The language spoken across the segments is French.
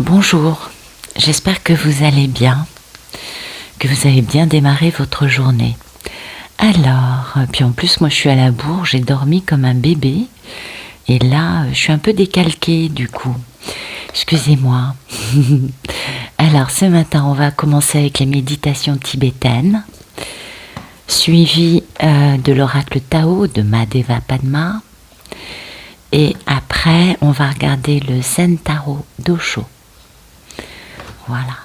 Bonjour, j'espère que vous allez bien, que vous avez bien démarré votre journée. Alors, puis en plus moi je suis à la bourre, j'ai dormi comme un bébé et là je suis un peu décalquée du coup. Excusez-moi. Alors ce matin on va commencer avec les méditations tibétaines, suivies de l'oracle Tao de Mahadeva Padma. Et après on va regarder le Zen Tarot d'Osho. Voilà.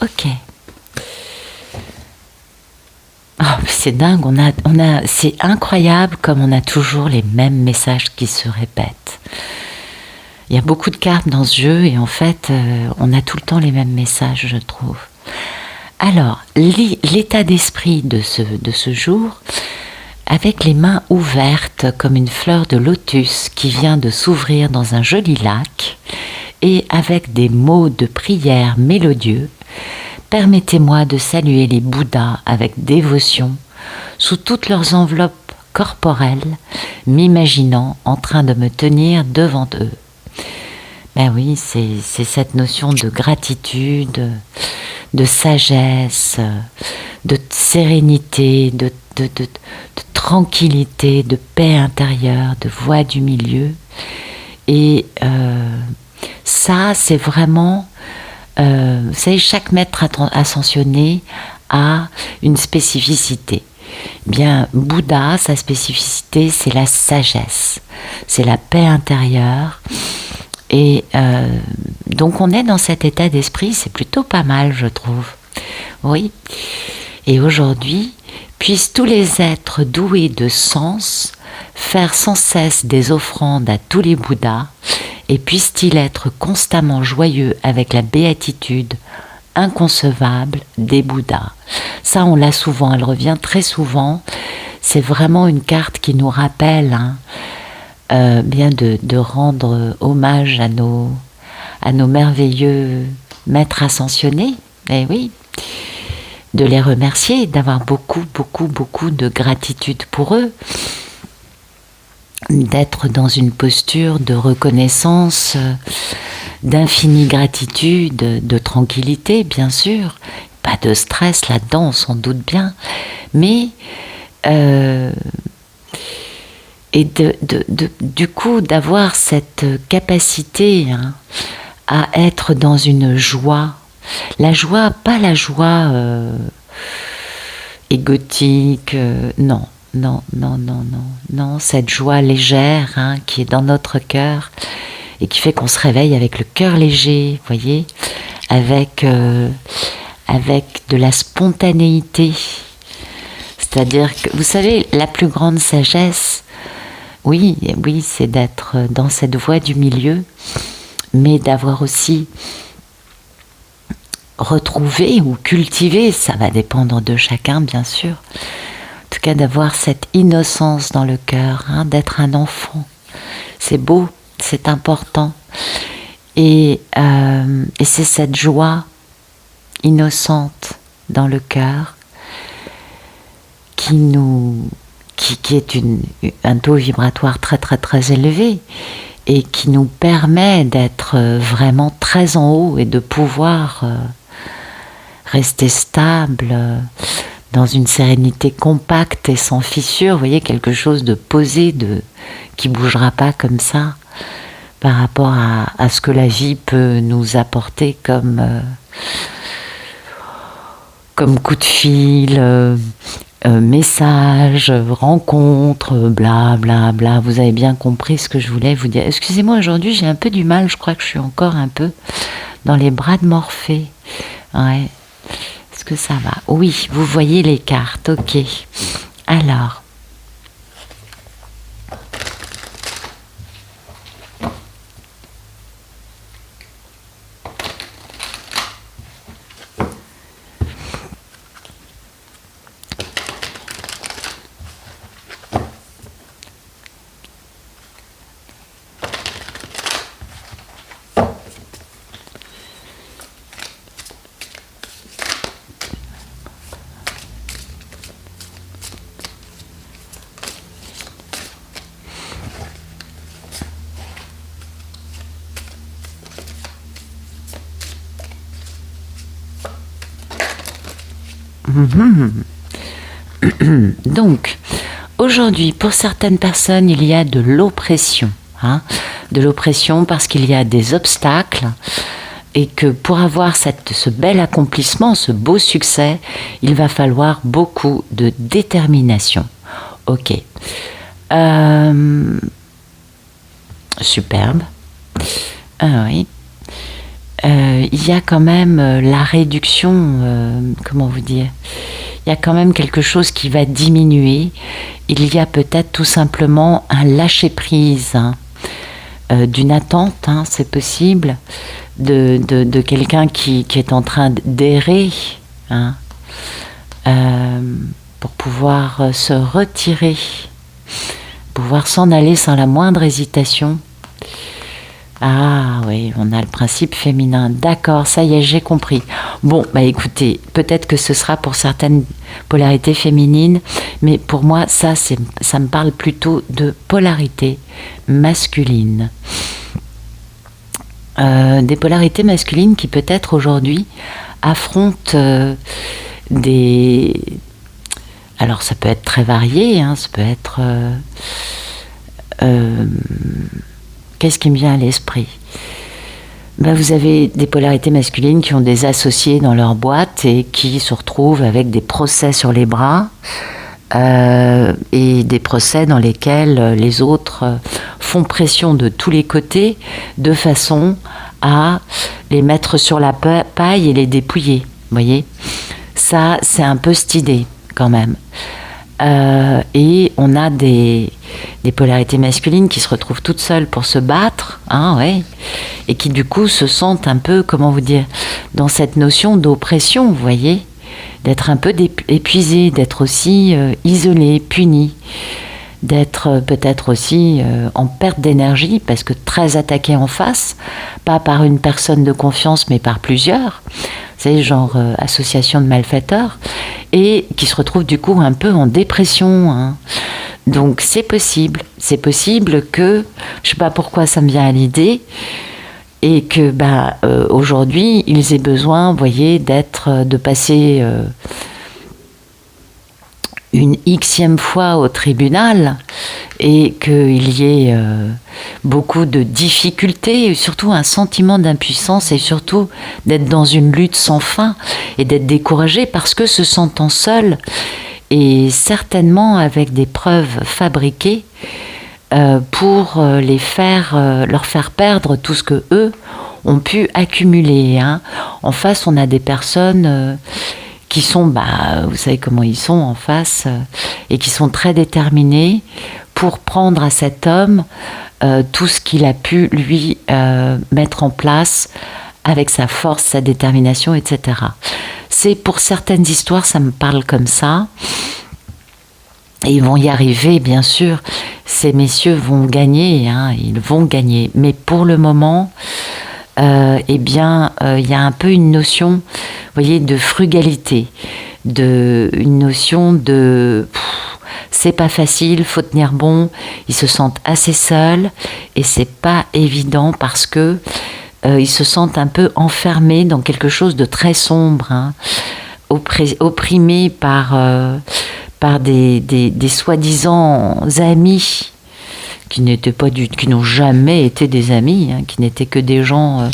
Ok. Oh, c'est dingue, c'est incroyable comme on a toujours les mêmes messages qui se répètent. Il y a beaucoup de cartes dans ce jeu et en fait, on a tout le temps les mêmes messages, je trouve. Alors, l'état d'esprit de ce jour, avec les mains ouvertes comme une fleur de lotus qui vient de s'ouvrir dans un joli lac, et avec des mots de prière mélodieux, permettez-moi de saluer les Bouddhas avec dévotion, sous toutes leurs enveloppes corporelles, m'imaginant en train de me tenir devant eux. Ben oui, c'est cette notion de gratitude, de sagesse, de sérénité, de tranquillité, de paix intérieure, de voix du milieu. Et ça, c'est vraiment... vous savez, chaque maître ascensionné a une spécificité. Bien, Bouddha, sa spécificité, c'est la sagesse, c'est la paix intérieure. Et donc on est dans cet état d'esprit, c'est plutôt pas mal, je trouve. Oui. Et aujourd'hui, puissent tous les êtres doués de sens faire sans cesse des offrandes à tous les Bouddhas, et puissent-ils être constamment joyeux avec la béatitude inconcevable des Bouddhas. Ça, on l'a souvent, elle revient très souvent. C'est vraiment une carte qui nous rappelle bien de rendre hommage à nos merveilleux maîtres ascensionnés. Eh oui, de les remercier, d'avoir beaucoup, beaucoup, beaucoup de gratitude pour eux, d'être dans une posture de reconnaissance, d'infinie gratitude, de tranquillité, bien sûr. Pas de stress là-dedans, on s'en doute bien. Mais et du coup d'avoir cette capacité à être dans une joie. La joie, pas la joie égotique, non, non, non, non, non, non, cette joie légère qui est dans notre cœur et qui fait qu'on se réveille avec le cœur léger, vous voyez, avec de la spontanéité. C'est-à-dire que, vous savez, la plus grande sagesse, oui, c'est d'être dans cette voie du milieu, mais d'avoir aussi retrouvé ou cultivé, ça va dépendre de chacun, bien sûr, en tout cas d'avoir cette innocence dans le cœur, d'être un enfant. C'est beau, c'est important. Et c'est cette joie innocente dans le cœur qui est un taux vibratoire très très très élevé et qui nous permet d'être vraiment très en haut et de pouvoir rester stable dans une sérénité compacte et sans fissure, vous voyez, quelque chose de posé, qui bougera pas comme ça par rapport à ce que la vie peut nous apporter comme coup de fil, message, rencontre, bla bla bla. Vous avez bien compris ce que je voulais vous dire. Excusez-moi, aujourd'hui j'ai un peu du mal, je crois que je suis encore un peu dans les bras de Morphée. Ouais. Est-ce que ça va? Oui, vous voyez les cartes, ok. Alors, Donc, aujourd'hui, pour certaines personnes, il y a de l'oppression. De l'oppression parce qu'il y a des obstacles et que pour avoir ce bel accomplissement, ce beau succès, il va falloir beaucoup de détermination. Ok. Superbe. Ah oui. Il y a quand même la réduction, comment vous dire, il y a quand même quelque chose qui va diminuer. Il y a peut-être tout simplement un lâcher-prise d'une attente, c'est possible, de quelqu'un qui est en train d'errer, pour pouvoir se retirer, pouvoir s'en aller sans la moindre hésitation. Ah oui, on a le principe féminin. D'accord, ça y est, j'ai compris. Bon, bah écoutez, peut-être que ce sera pour certaines polarités féminines, mais pour moi, ça me parle plutôt de polarité masculine. Des polarités masculines qui peut-être aujourd'hui affrontent des... Alors ça peut être très varié, ça peut être... Qu'est-ce qui me vient à l'esprit ? Vous avez des polarités masculines qui ont des associés dans leur boîte et qui se retrouvent avec des procès sur les bras et des procès dans lesquels les autres font pression de tous les côtés de façon à les mettre sur la paille et les dépouiller. Vous voyez ? Ça, c'est un peu cette idée quand même. Et on a des polarités masculines qui se retrouvent toutes seules pour se battre, et qui du coup se sentent un peu, comment vous dire, dans cette notion d'oppression, vous voyez, d'être un peu épuisé, d'être aussi isolé, puni, d'être peut-être aussi en perte d'énergie, parce que très attaqué en face, pas par une personne de confiance, mais par plusieurs, vous savez, genre association de malfaiteurs, et qui se retrouvent du coup un peu en dépression. Donc c'est possible que, je ne sais pas pourquoi ça me vient à l'idée, et que aujourd'hui, ils aient besoin, vous voyez, de passer une xème fois au tribunal et qu'il y ait beaucoup de difficultés, surtout un sentiment d'impuissance et surtout d'être dans une lutte sans fin et d'être découragé parce que se sentant seul et certainement avec des preuves fabriquées pour leur faire perdre tout ce que eux ont pu accumuler. En face, on a des personnes qui sont, vous savez comment ils sont en face, et qui sont très déterminés pour prendre à cet homme tout ce qu'il a pu lui mettre en place avec sa force, sa détermination, etc. C'est pour certaines histoires, ça me parle comme ça. Et ils vont y arriver, bien sûr. Ces messieurs vont gagner, ils vont gagner. Mais pour le moment, il y a un peu une notion, vous voyez, de frugalité, une notion de c'est pas facile, faut tenir bon. Ils se sentent assez seuls et c'est pas évident parce que ils se sentent un peu enfermés dans quelque chose de très sombre, opprimés par des soi-disant amis qui n'ont jamais été des amis, qui n'étaient que des gens,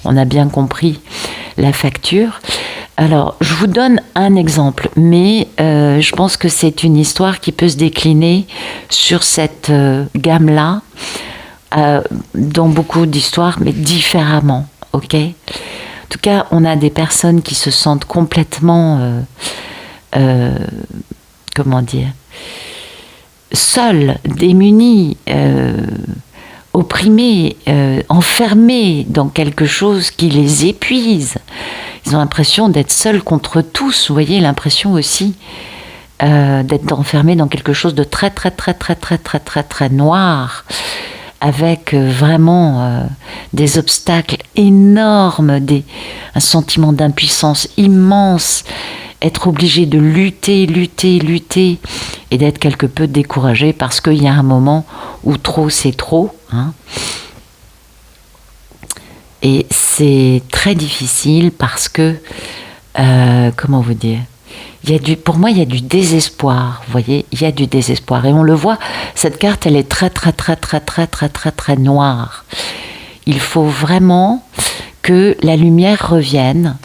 on a bien compris la facture. Alors, je vous donne un exemple, mais je pense que c'est une histoire qui peut se décliner sur cette gamme-là, dans beaucoup d'histoires, mais différemment, ok ? En tout cas, on a des personnes qui se sentent complètement, comment dire, seuls, démunis, opprimés, enfermés dans quelque chose qui les épuise. Ils ont l'impression d'être seuls contre tous. Vous voyez, l'impression aussi d'être enfermés dans quelque chose de très, très, très, très, très, très, très, très noir, avec vraiment des obstacles énormes, un sentiment d'impuissance immense, être obligé de lutter et d'être quelque peu découragé parce qu'il y a un moment où trop c'est trop. Et c'est très difficile parce que, comment vous dire, pour moi, il y a du désespoir. Vous voyez, il y a du désespoir. Et on le voit, cette carte, elle est très, très, très, très, très, très, très, très noire. Il faut vraiment que la lumière revienne.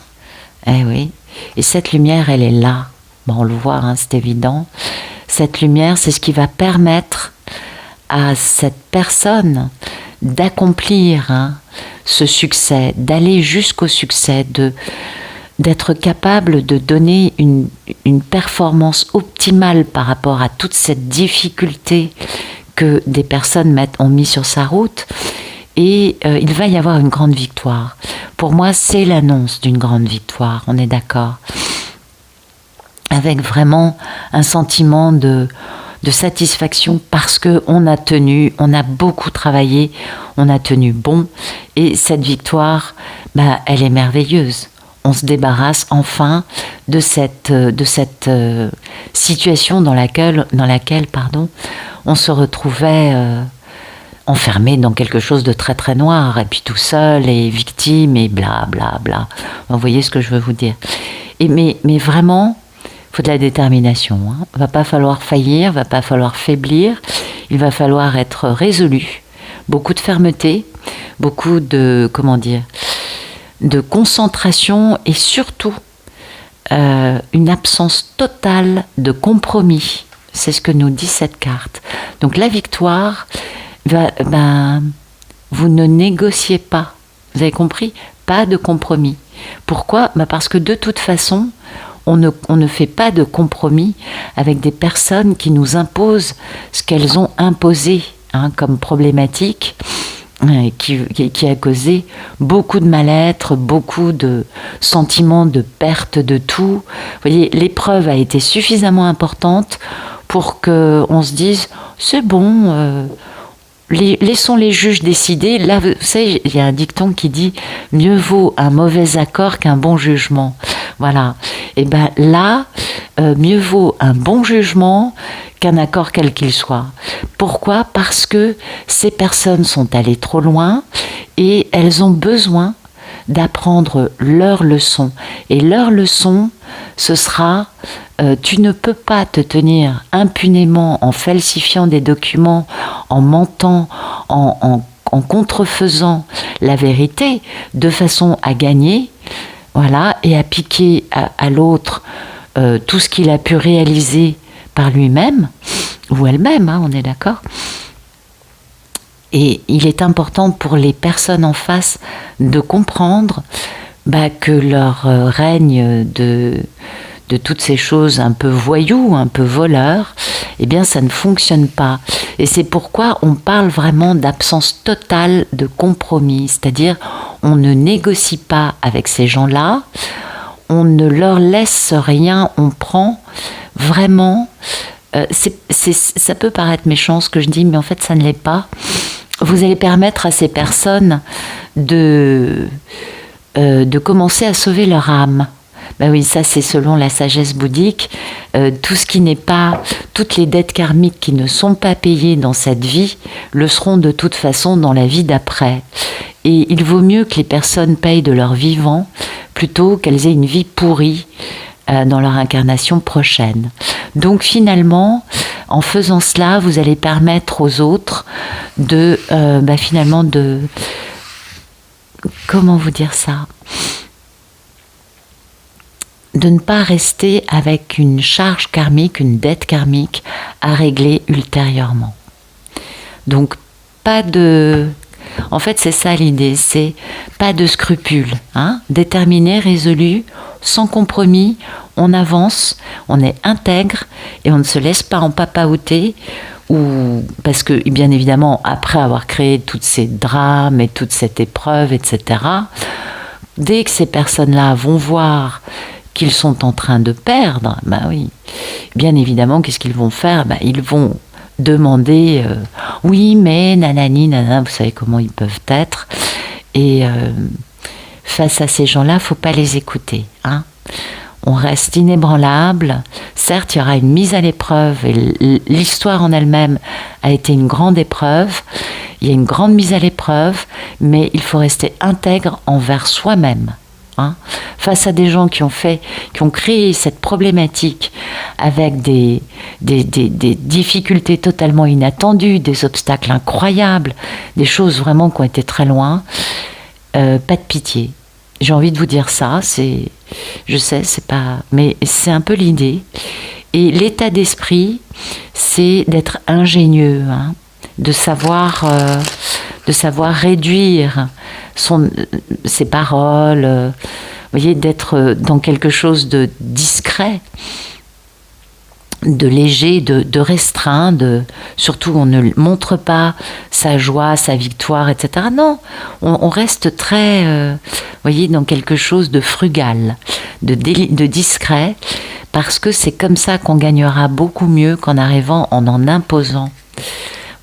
Eh oui. Et cette lumière, elle est là. Bon, on le voit, hein, c'est évident. Cette lumière, c'est ce qui va permettre à cette personne d'accomplir ce succès, d'aller jusqu'au succès, d'être capable de donner une performance optimale par rapport à toute cette difficulté que des personnes ont mis sur sa route. Et il va y avoir une grande victoire. Pour moi, c'est l'annonce d'une grande victoire, on est d'accord. Avec vraiment un sentiment de satisfaction parce qu'on a tenu, on a beaucoup travaillé, on a tenu bon. Et cette victoire, elle est merveilleuse. On se débarrasse enfin de cette situation dans laquelle on se retrouvait enfermé dans quelque chose de très très noir, et puis tout seul, et victime, et bla bla bla. Vous voyez ce que je veux vous dire. Mais vraiment, il faut de la détermination. Il ne va pas falloir faillir, il ne va pas falloir faiblir, il va falloir être résolu. Beaucoup de fermeté, beaucoup de concentration, et surtout une absence totale de compromis. C'est ce que nous dit cette carte. Donc la victoire, vous ne négociez pas. Vous avez compris ? Pas de compromis. Pourquoi ? Parce que de toute façon, on ne fait pas de compromis avec des personnes qui nous imposent ce qu'elles ont imposé comme problématique, qui a causé beaucoup de mal-être, beaucoup de sentiments de perte de tout. Vous voyez, l'épreuve a été suffisamment importante pour qu'on se dise « c'est bon ». Laissons les juges décider. Là, vous savez, il y a un dicton qui dit « mieux vaut un mauvais accord qu'un bon jugement ». Voilà. Et là, mieux vaut un bon jugement qu'un accord quel qu'il soit. Pourquoi ? Parce que ces personnes sont allées trop loin et elles ont besoin d'apprendre leur leçon. Et leur leçon, ce sera tu ne peux pas te tenir impunément en falsifiant des documents, en mentant, en contrefaisant la vérité, de façon à gagner, voilà, et à piquer à l'autre tout ce qu'il a pu réaliser par lui-même, ou elle-même, on est d'accord. Et il est important pour les personnes en face de comprendre que leur règne de toutes ces choses un peu voyous, un peu voleurs, eh bien ça ne fonctionne pas. Et c'est pourquoi on parle vraiment d'absence totale de compromis, c'est-à-dire on ne négocie pas avec ces gens-là, on ne leur laisse rien, on prend vraiment... ça peut paraître méchant ce que je dis, mais en fait ça ne l'est pas. Vous allez permettre à ces personnes de commencer à sauver leur âme. Oui, ça c'est selon la sagesse bouddhique. Tout ce qui n'est pas, toutes les dettes karmiques qui ne sont pas payées dans cette vie le seront de toute façon dans la vie d'après. Et il vaut mieux que les personnes payent de leur vivant plutôt qu'elles aient une vie pourrie dans leur incarnation prochaine. Donc finalement, en faisant cela, vous allez permettre aux autres finalement de... Comment vous dire ça ? De ne pas rester avec une charge karmique, une dette karmique à régler ultérieurement. Donc, pas de... En fait, c'est ça l'idée, c'est pas de scrupules. Déterminé, résolu, sans compromis, on avance, on est intègre et on ne se laisse pas empapaouter. Parce que, bien évidemment, après avoir créé tous ces drames et toute cette épreuve, etc., dès que ces personnes-là vont voir qu'ils sont en train de perdre, oui, bien évidemment, qu'est-ce qu'ils vont faire ? Ils vont demander oui, mais nanani, nanana, vous savez comment ils peuvent être. Et face à ces gens-là, il ne faut pas les écouter. On reste inébranlable. Certes, il y aura une mise à l'épreuve, et l'histoire en elle-même a été une grande épreuve. Il y a une grande mise à l'épreuve, mais il faut rester intègre envers soi-même. hein, face à des gens qui ont créé cette problématique avec des difficultés totalement inattendues, des obstacles incroyables, des choses vraiment qui ont été très loin, pas de pitié. J'ai envie de vous dire ça, je sais, c'est pas, mais c'est un peu l'idée. Et l'état d'esprit, c'est d'être ingénieux, hein, de savoir réduire ses paroles, vous voyez, d'être dans quelque chose de discret, de léger, de restreint, surtout on ne montre pas sa joie, sa victoire, etc. Non, on reste très, vous voyez, dans quelque chose de frugal, de discret, parce que c'est comme ça qu'on gagnera beaucoup mieux qu'en arrivant en imposant.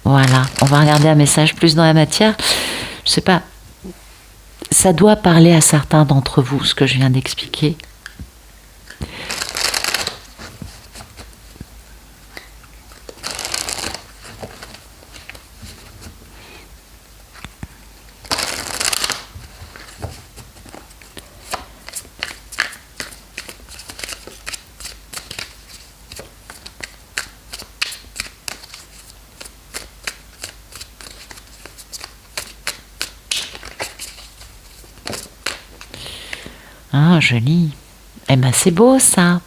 Voilà, on va regarder un message plus dans la matière. Je sais pas, ça doit parler à certains d'entre vous, ce que je viens d'expliquer. Ah, joli. Eh ben, c'est beau, ça.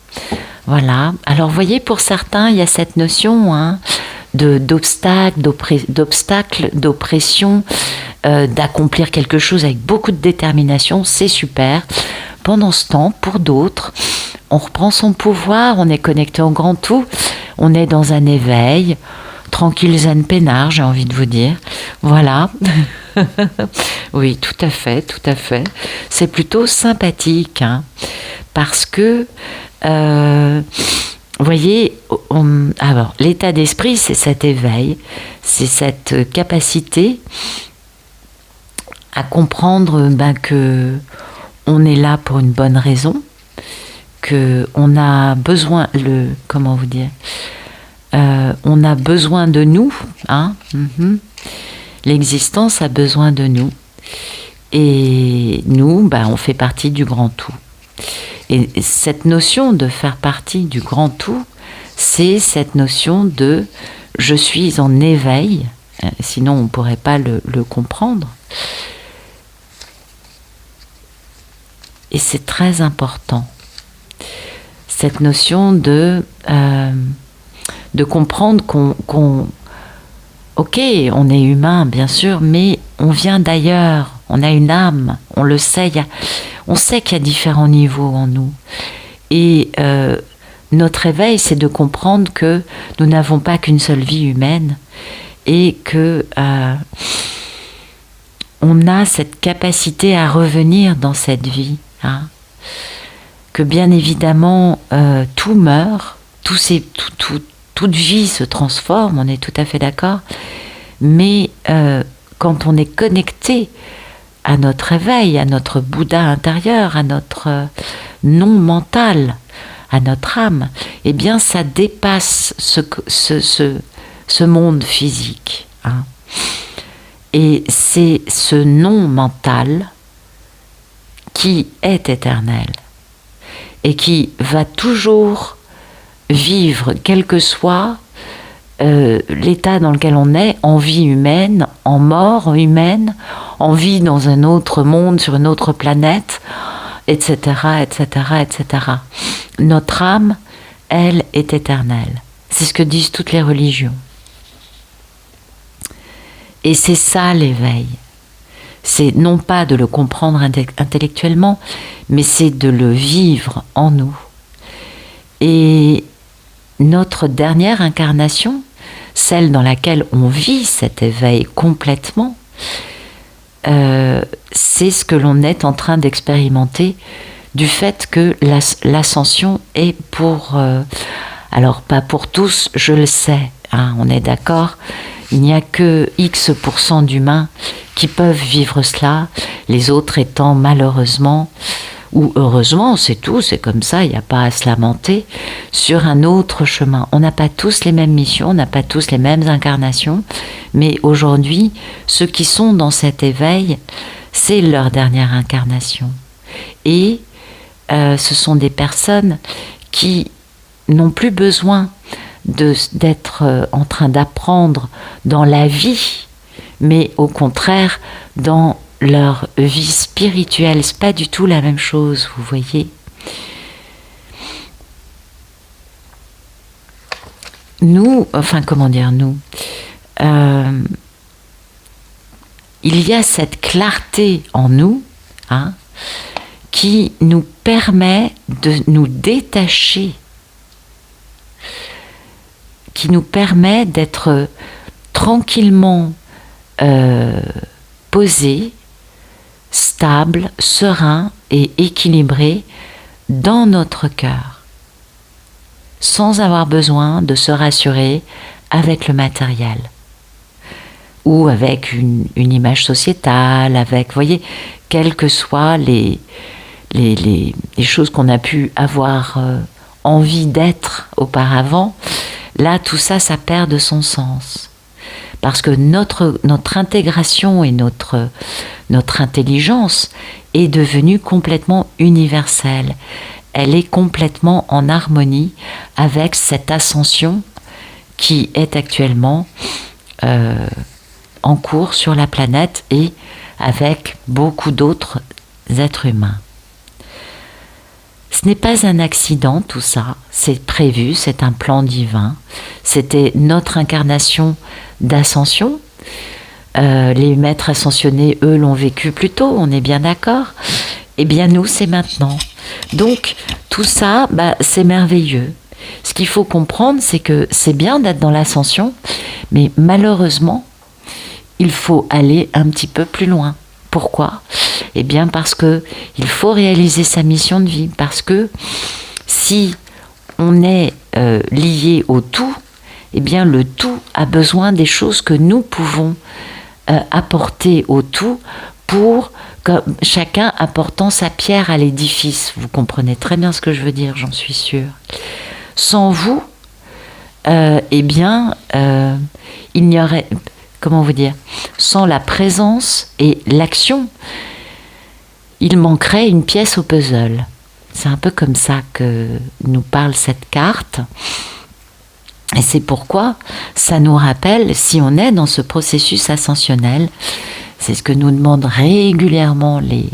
Voilà. Alors, vous voyez, pour certains, il y a cette notion, hein, d'obstacle, d'oppression, d'accomplir quelque chose avec beaucoup de détermination. C'est super. Pendant ce temps, pour d'autres, on reprend son pouvoir, on est connecté au grand tout, on est dans un éveil, tranquille, zen, peinard, j'ai envie de vous dire. Voilà. Oui, tout à fait, tout à fait. C'est plutôt sympathique, hein, parce que, vous voyez, alors, l'état d'esprit, c'est cet éveil, c'est cette capacité à comprendre que on est là pour une bonne raison, que on a besoin, comment vous dire, on a besoin de nous, hein. L'existence a besoin de nous. Et nous, on fait partie du grand tout. Et cette notion de faire partie du grand tout, c'est cette notion de « je suis en éveil », sinon on ne pourrait pas le comprendre. Et c'est très important. Cette notion de comprendre qu'on ok, on est humain, bien sûr, mais on vient d'ailleurs, on a une âme, on le sait, on sait qu'il y a différents niveaux en nous. Et notre éveil, c'est de comprendre que nous n'avons pas qu'une seule vie humaine et que on a cette capacité à revenir dans cette vie, hein. Que bien évidemment, tout meurt, toute vie se transforme, on est tout à fait d'accord, mais quand on est connecté à notre éveil, à notre Bouddha intérieur, à notre non mental, à notre âme, eh bien ça dépasse ce monde physique, hein. Et c'est ce non mental qui est éternel et qui va toujours vivre, quel que soit l'état dans lequel on est, en vie humaine, en mort humaine, en vie dans un autre monde, sur une autre planète, etc., etc., etc. Notre âme, elle, est éternelle. C'est ce que disent toutes les religions. Et c'est ça l'éveil. C'est non pas de le comprendre intellectuellement, mais c'est de le vivre en nous. Et notre dernière incarnation, celle dans laquelle on vit cet éveil complètement, c'est ce que l'on est en train d'expérimenter du fait que l'ascension est pour... alors pas pour tous, je le sais, hein, on est d'accord, il n'y a que X% d'humains qui peuvent vivre cela, les autres étant malheureusement... ou heureusement, c'est tout, c'est comme ça, il n'y a pas à se lamenter, sur un autre chemin. On n'a pas tous les mêmes missions, on n'a pas tous les mêmes incarnations, mais aujourd'hui, ceux qui sont dans cet éveil, c'est leur dernière incarnation. et ce sont des personnes qui n'ont plus besoin d'être en train d'apprendre dans la vie, mais au contraire dans leur vie spirituelle. C'est pas du tout la même chose, vous voyez. Nous, il y a cette clarté en nous, hein, qui nous permet de nous détacher, qui nous permet d'être tranquillement posé, stable, serein et équilibré dans notre cœur, sans avoir besoin de se rassurer avec le matériel ou avec une image sociétale, avec, vous voyez, quelles que soient les choses qu'on a pu avoir envie d'être auparavant. Là, tout ça, ça perd de son sens. Parce que notre intégration et notre intelligence est devenue complètement universelle. Elle est complètement en harmonie avec cette ascension qui est actuellement en cours sur la planète et avec beaucoup d'autres êtres humains. Ce n'est pas un accident tout ça, c'est prévu, c'est un plan divin. C'était notre incarnation d'ascension. Les maîtres ascensionnés, eux, l'ont vécu plus tôt, on est bien d'accord. Eh bien nous, c'est maintenant. Donc tout ça, c'est merveilleux. Ce qu'il faut comprendre, c'est que c'est bien d'être dans l'ascension, mais malheureusement, il faut aller un petit peu plus loin. Pourquoi ? Eh bien parce que il faut réaliser sa mission de vie. Parce que si on est lié au tout, eh bien le tout a besoin des choses que nous pouvons apporter au tout pour que chacun apportant sa pierre à l'édifice. Vous comprenez très bien ce que je veux dire, j'en suis sûre. Sans vous, eh bien, il n'y aurait... Comment vous dire ? Sans la présence et l'action, il manquerait une pièce au puzzle. C'est un peu comme ça que nous parle cette carte. Et c'est pourquoi ça nous rappelle, si on est dans ce processus ascensionnel, c'est ce que nous demandent régulièrement les...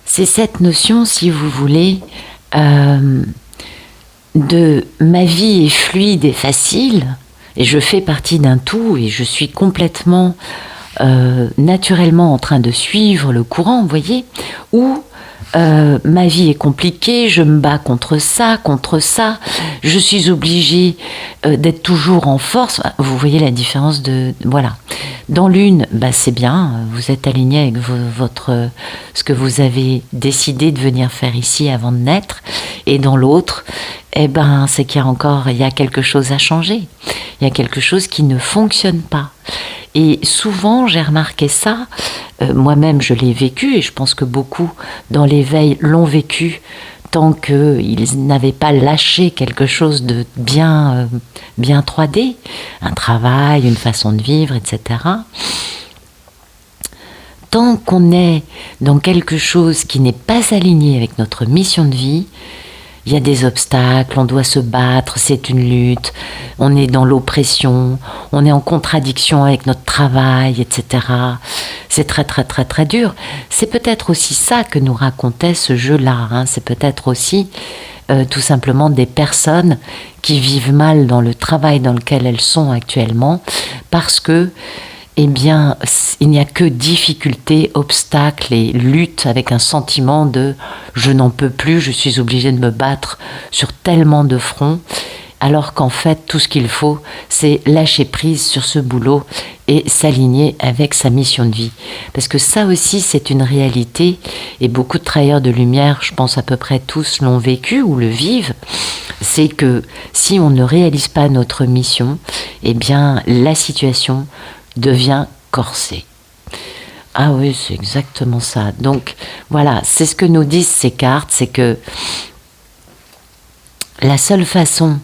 C'est cette notion, si vous voulez, de ma vie est fluide et facile, et je fais partie d'un tout, et je suis complètement naturellement en train de suivre le courant, vous voyez, ou ma vie est compliquée, je me bats contre ça, je suis obligée d'être toujours en force. Vous voyez la différence de... Voilà. Dans l'une, c'est bien, vous êtes aligné avec ce que vous avez décidé de venir faire ici avant de naître. Et dans l'autre, c'est qu'il y a quelque chose à changer. Il y a quelque chose qui ne fonctionne pas. Et souvent, j'ai remarqué ça, moi-même je l'ai vécu, et je pense que beaucoup dans l'éveil l'ont vécu, tant qu'ils n'avaient pas lâché quelque chose de bien 3D, un travail, une façon de vivre, etc. Tant qu'on est dans quelque chose qui n'est pas aligné avec notre mission de vie, il y a des obstacles, on doit se battre, c'est une lutte, on est dans l'oppression, on est en contradiction avec notre travail, etc. C'est très très très très dur. C'est peut-être aussi ça que nous racontait ce jeu-là, hein. C'est peut-être aussi tout simplement des personnes qui vivent mal dans le travail dans lequel elles sont actuellement, parce que il n'y a que difficultés, obstacles et lutte avec un sentiment de « je n'en peux plus, je suis obligé de me battre sur tellement de fronts », alors qu'en fait, tout ce qu'il faut, c'est lâcher prise sur ce boulot et s'aligner avec sa mission de vie. Parce que ça aussi, c'est une réalité, et beaucoup de travailleurs de lumière, je pense à peu près tous l'ont vécu ou le vivent, c'est que si on ne réalise pas notre mission, eh bien, la situation devient corsée. Ah oui, c'est exactement ça. Donc voilà, c'est ce que nous disent ces cartes, c'est que la seule façon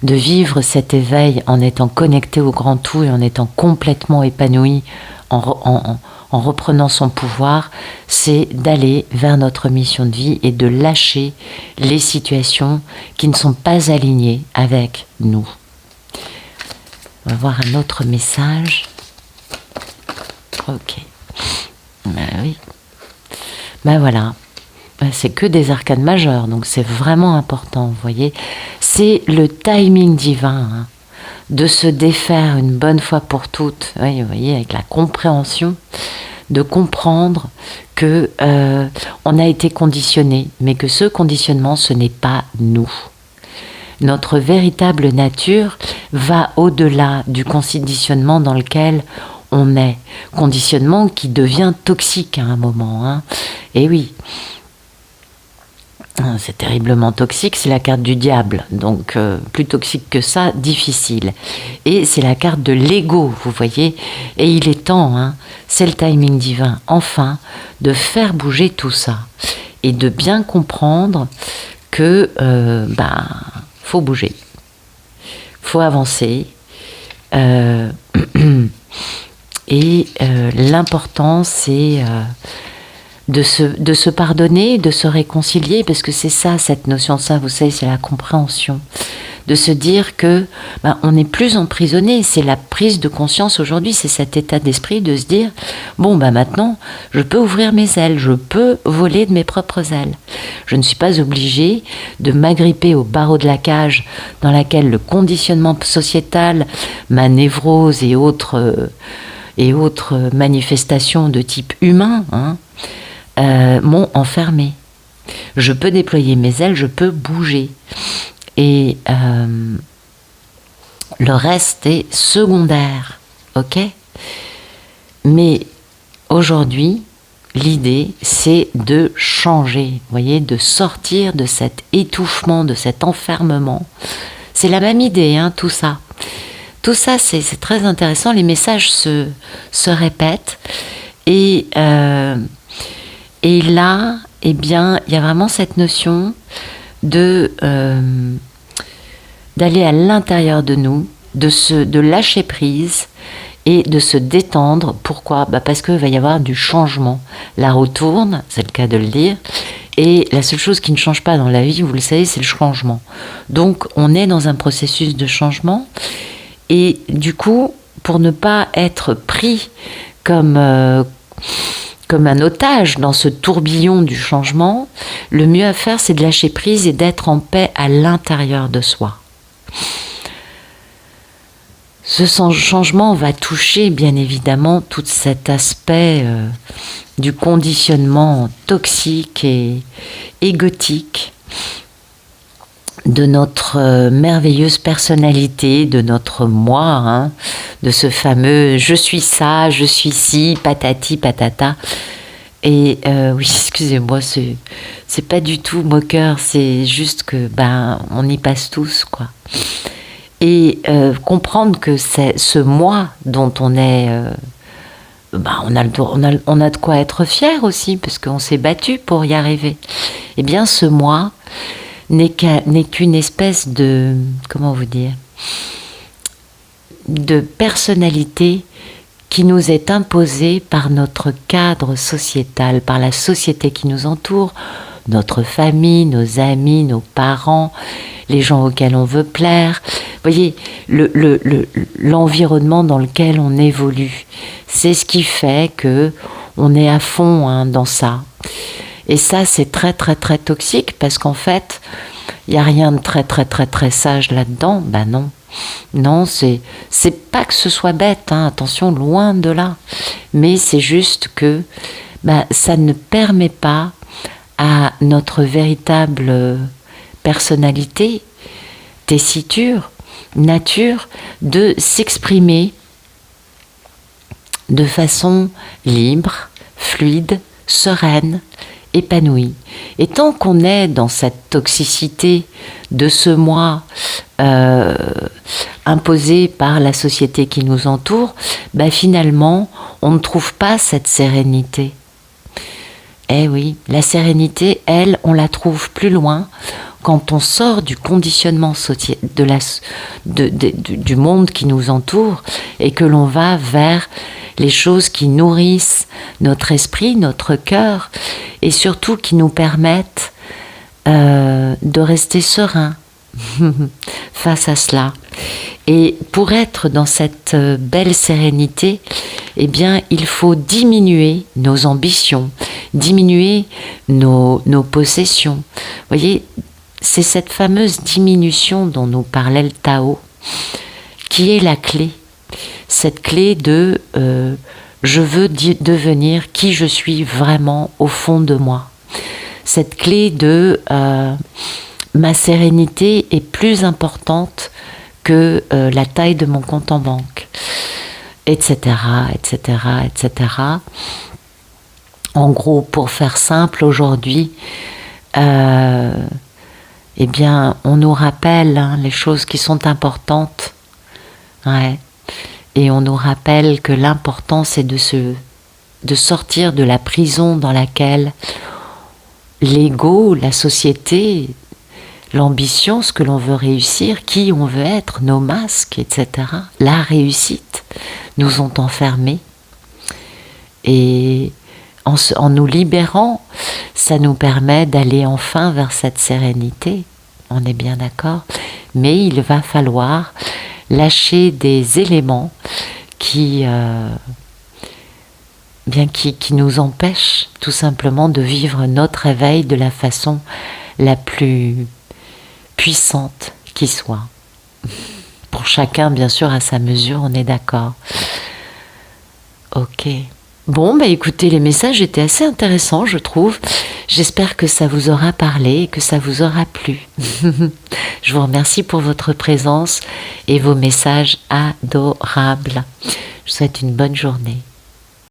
de vivre cet éveil en étant connecté au grand tout et en étant complètement épanoui, en en reprenant son pouvoir, c'est d'aller vers notre mission de vie et de lâcher les situations qui ne sont pas alignées avec nous. On va voir un autre message. Ok. Ben oui. Ben voilà. C'est que des arcanes majeures, donc c'est vraiment important, vous voyez. C'est le timing divin, hein, de se défaire une bonne fois pour toutes, oui, vous voyez, avec la compréhension, de comprendre que on a été conditionné, mais que ce conditionnement, ce n'est pas nous. Notre véritable nature va au-delà du conditionnement dans lequel on est. Conditionnement qui devient toxique à un moment, hein. Et oui, c'est terriblement toxique, c'est la carte du diable, donc plus toxique que ça, difficile. Et c'est la carte de l'ego, vous voyez, et il est temps, hein, c'est le timing divin, enfin, de faire bouger tout ça, et de bien comprendre que, faut bouger, faut avancer, et l'important c'est de se pardonner, de se réconcilier, parce que c'est ça, cette notion de ça, vous savez, c'est la compréhension. De se dire que on n'est plus emprisonné, c'est la prise de conscience aujourd'hui, c'est cet état d'esprit de se dire, bon, maintenant, je peux ouvrir mes ailes, je peux voler de mes propres ailes. Je ne suis pas obligée de m'agripper au barreau de la cage dans laquelle le conditionnement sociétal, ma névrose et autres manifestations de type humain, hein, m'ont enfermé. Je peux déployer mes ailes, je peux bouger. Et le reste est secondaire, ok ? Mais aujourd'hui, l'idée, c'est de changer, vous voyez, de sortir de cet étouffement, de cet enfermement. C'est la même idée, hein, tout ça. Tout ça, c'est très intéressant, les messages se répètent. Et là, eh bien, il y a vraiment cette notion d'aller à l'intérieur de nous, de lâcher prise et de se détendre. Pourquoi ? Parce qu'il va y avoir du changement. La roue tourne, c'est le cas de le dire, et la seule chose qui ne change pas dans la vie, vous le savez, c'est le changement. Donc, on est dans un processus de changement, et du coup, pour ne pas être pris comme un otage dans ce tourbillon du changement, le mieux à faire, c'est de lâcher prise et d'être en paix à l'intérieur de soi. Ce changement va toucher, bien évidemment, tout cet aspect du conditionnement toxique et égotique de notre merveilleuse personnalité, de notre moi, hein, de ce fameux « je suis ça, je suis ci, patati patata ». Et oui, excusez-moi, c'est pas du tout moqueur, c'est juste que on y passe tous, quoi. Et comprendre que c'est ce moi dont on est, on a de quoi être fier aussi, parce qu'on s'est battu pour y arriver. Eh bien, ce moi n'est qu'une espèce de, comment vous dire, de personnalité qui nous est imposée par notre cadre sociétal, par la société qui nous entoure, notre famille, nos amis, nos parents, les gens auxquels on veut plaire. Vous voyez, l'environnement dans lequel on évolue, c'est ce qui fait que on est à fond, hein, dans ça. Et ça, c'est très très très toxique, parce qu'en fait, il n'y a rien de très très très très sage là-dedans. Non. Non, c'est pas que ce soit bête, hein, attention, loin de là. Mais c'est juste que ça ne permet pas à notre véritable personnalité, tessiture, nature, de s'exprimer de façon libre, fluide, sereine, épanouie. Et tant qu'on est dans cette toxicité de ce moi imposé par la société qui nous entoure, finalement, on ne trouve pas cette sérénité. Eh oui, la sérénité, elle, on la trouve plus loin quand on sort du conditionnement du monde qui nous entoure et que l'on va vers les choses qui nourrissent notre esprit, notre cœur, et surtout qui nous permettent de rester serein face à cela. Et pour être dans cette belle sérénité, eh bien, il faut diminuer nos ambitions, diminuer nos possessions. Vous voyez, c'est cette fameuse diminution dont nous parlait le Tao qui est la clé. Cette clé de je veux devenir qui je suis vraiment au fond de moi. Cette clé de ma sérénité est plus importante que la taille de mon compte en banque, etc., etc., etc. En gros, pour faire simple, aujourd'hui, eh bien, on nous rappelle les choses qui sont importantes, ouais. Et on nous rappelle que l'important, c'est de sortir de la prison dans laquelle l'ego, la société, l'ambition, ce que l'on veut réussir, qui on veut être, nos masques, etc., la réussite, nous ont enfermés. Et en nous libérant, ça nous permet d'aller enfin vers cette sérénité. On est bien d'accord. Mais il va falloir lâcher des éléments qui nous empêchent tout simplement de vivre notre éveil de la façon la plus puissante qui soit. Pour chacun, bien sûr, à sa mesure, on est d'accord. Ok. Bon, écoutez, les messages étaient assez intéressants, je trouve. J'espère que ça vous aura parlé et que ça vous aura plu. Je vous remercie pour votre présence et vos messages adorables. Je vous souhaite une bonne journée.